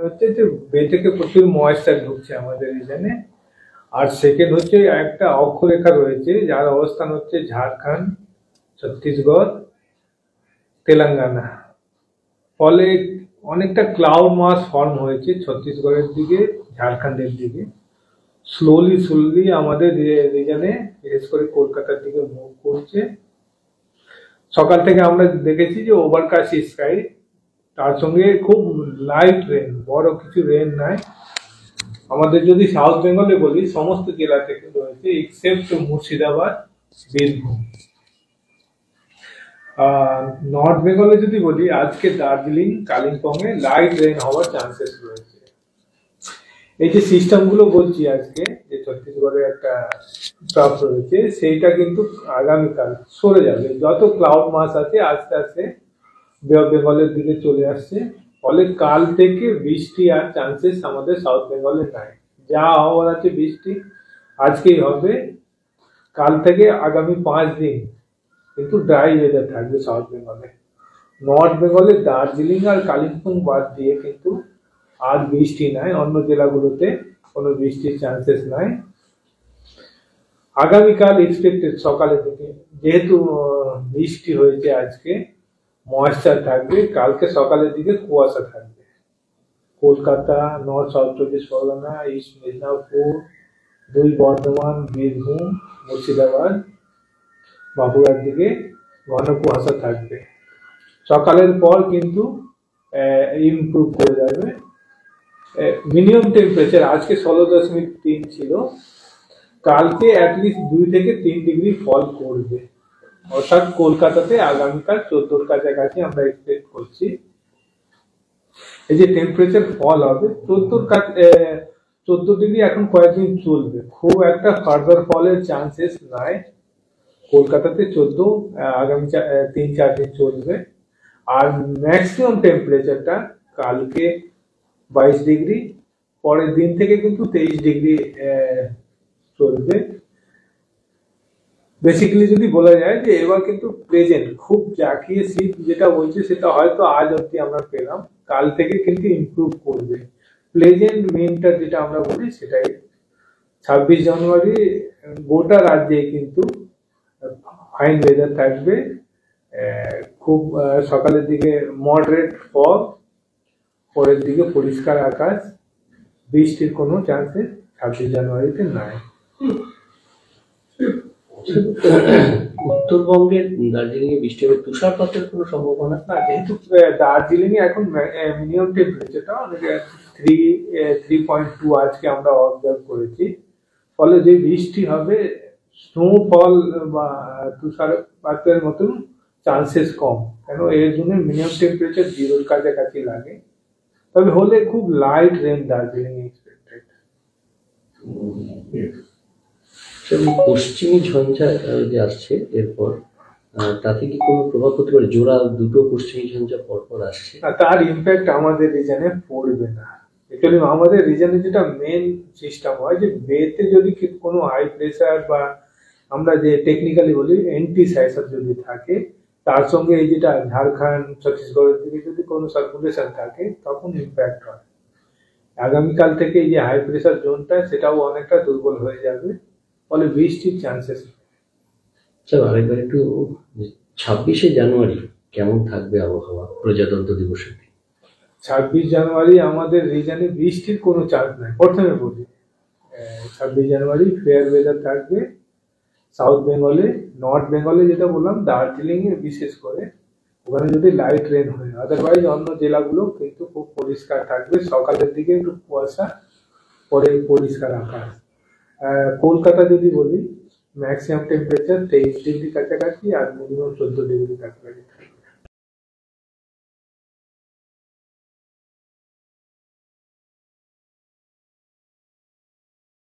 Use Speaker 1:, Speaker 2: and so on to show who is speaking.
Speaker 1: হচ্ছে যে বে থেকে প্রচুর ময়েশ্চার ঢুকছে আমাদের এখানে। আর সেকেন্ড হচ্ছে একটা অক্ষরেখা রয়েছে যার অবস্থান হচ্ছে ঝাড়খণ্ড, ছত্তিশগড়, তেলেঙ্গানা। ফলে অনেকটা ক্লাউড মাস ফর্ম হয়েছে ছত্তিশগড়ের দিকে, ঝাড়খণ্ডের দিকে। স্লোলি স্লোলি আমাদের রিজনে, বিশেষ করে কলকাতার দিকে মুভ করছে। সকাল থেকে আমরা দেখেছি যে ওভারকাস্ট স্কাই, তার সঙ্গে খুব লাইট রেন, বড় কিছু রেন নাই। আমাদের যদি সাউথ বেঙ্গলে বলি, সমস্ত জেলা থেকে রয়েছে এক্সেপ্ট মুর্শিদাবাদ, বীরভূম। নর্থ বেঙ্গলে যদি বলি, আজকে দার্জিলিং, কালিম্পং এ লাইট রেন হওয়ার চান্সেস রয়েছে। এই যে সিস্টেম গুলো বলছি আজকে, যে ছত্তিশগড়ে একটা ট্রাফ রয়েছে, সেইটা কিন্তু আগামীকাল সরে যাবে। যত ক্লাউড মাস আছে আস্তে আস্তে বে অফ বেঙ্গলের দিকে চলে আসছে। ফলে কাল থেকে বৃষ্টি আর চান্সেস আমাদের সাউথ বেঙ্গলে নাই। যা হওয়ার আছে বৃষ্টি আজকেই হবে। কাল থেকে আগামী 5 দিন কিন্তু ড্রাই ওয়েদার থাকবে সাউথ বেঙ্গলে। নর্থ বেঙ্গলে দার্জিলিং আর কালিম্পং বাদ দিয়ে কিন্তু আর বৃষ্টি নাই। অন্য জেলাগুলোতে কোনো বৃষ্টির চান্সেস নাই। আগামীকাল এক্সপেক্টেড সকালের দিকে, যেহেতু বৃষ্টি হয়েছে আজকে, ময়েশ্চার থাকবে। কালকে সকালের দিকে কুয়াশা থাকবে। Kolkata, north south 24 Pargana, east Medinipur, 2 Bardhaman, Birbhum, Murshidabad, বাঁকুড়ার দিকে ঘন কুয়াশা থাকবে। সকালের পর কিন্তু ইমপ্রুভ করে যাবে। মিনিমাম টেম্পারেচার আজকে 16.3 ছিল, কালকে অ্যাটলিস্ট 2 থেকে 3 ডিগ্রি ফল করবে। অর্থাৎ কলকাতাতে আগামীকাল 14 কাছাকাছি আমরা এক্সপেক্ট করছি। এই যে টেম্পারেচার ফল হবে 14 ডিগ্রি, এখন কয়েকদিন চলবে। খুব একটা ফার্দার ফলের চান্সেস নাই। কলকাতাতে 14, আগামী 3-4 দিন চলবে। আর ম্যাক্সিমাম টেম্পারেচারটা কালকে 22 ডিগ্রি, পরের দিন থেকে কিন্তু 23 ডিগ্রি চলবে। বেসিক্যালি যদি বলা যায় যে এবার কিন্তু প্রেজেন্ট খুব জাঁকিয়ে শীত যেটা বলছে, সেটা হয়তো আজ অব্দি আমরা পেলাম, কাল থেকে কিন্তু ইমপ্রুভ করবে। প্লেজেন্ট উইন্টার যেটা আমরা বলি, সেটাই 26 জানুয়ারি গোটা রাজ্যে কিন্তু ফাইন ওয়েদার থাকবে। খুব সকালের দিকে মডারেট ফগ, পরের দিকে পরিষ্কার আকাশ। বৃষ্টির কোনো চান্সেস 26 জানুয়ারিতে নাই।
Speaker 2: উত্তরবঙ্গের দার্জিলিং এ বৃষ্টি হবে, তুষারপাতের কোনো সম্ভাবনা
Speaker 1: না, যেহেতু দার্জিলিং এ এখন মিনিমাম টেম্পারেচারটা অনেক 3.2 আজকে আমরা অবজার্ভ করেছি। ফলে যে বৃষ্টি হবে, স্নোফল বা তুষারপাতের মতন চান্সেস কম, কেন এর জন্য মিনিমাম টেম্পারেচার 0-র কাছাকাছি লাগে। তবে হলে খুব লাইট রেন দার্জিলিং এক্সপেক্টেড।
Speaker 2: পশ্চিমী ঝঞ্ঝা যে আসছে এরপর, তাতে কি কোনো প্রভাব পড়তে পারে? জোড়া দুটো পশ্চিমী ঝঞ্ঝা পরপর আসছে,
Speaker 1: তার ইম্প্যাক্ট আমাদের রিজনে পড়বে না। অ্যাকচুয়ালি আমাদের রিজনে যেটা মেন সিস্টেম হয়, যে বেতে যদি কোনো হাই প্রেসার বা আমরা যে টেকনিক্যালি বলি এন্টি সাইসার যদি থাকে, তার সঙ্গে এই যেটা ঝাড়খণ্ড, ছত্তিশগড়ের দিকে যদি কোনো সার্কুলেশন থাকে, তখন ইম্প্যাক্ট হয়। আগামীকাল থেকে এই যে হাই প্রেসার জোনটা, সেটাও অনেকটা দুর্বল হয়ে যাবে। ফলে বৃষ্টির চান্সেস।
Speaker 2: স্যার আরেকবার একটু, 26শে জানুয়ারি কেমন থাকবে আবহাওয়া প্রজাতন্ত্র দিবসের দিন?
Speaker 1: 26 জানুয়ারি আমাদের রিজনে বৃষ্টির কোনো চান্স নাই। প্রথমে বলি, 26 জানুয়ারি ফেয়ার ওয়েদার থাকবে সাউথ বেঙ্গলে। নর্থ বেঙ্গলে যেটা বললাম, দার্জিলিং এ বিশেষ করে, ওখানে যদি লাইট রেন হয়। আদারওয়াইজ অন্য জেলাগুলো কিন্তু খুব পরিষ্কার থাকবে। সকালের দিকে একটু কুয়াশা, পরে পরিষ্কার আকাশ। কলকাতা যদি বলি, ম্যাক্সিমাম টেম্পারেচার 23 ডিগ্রি কাছাকাছি আর মিনিমাম 14 ডিগ্রি কাছাকাছি।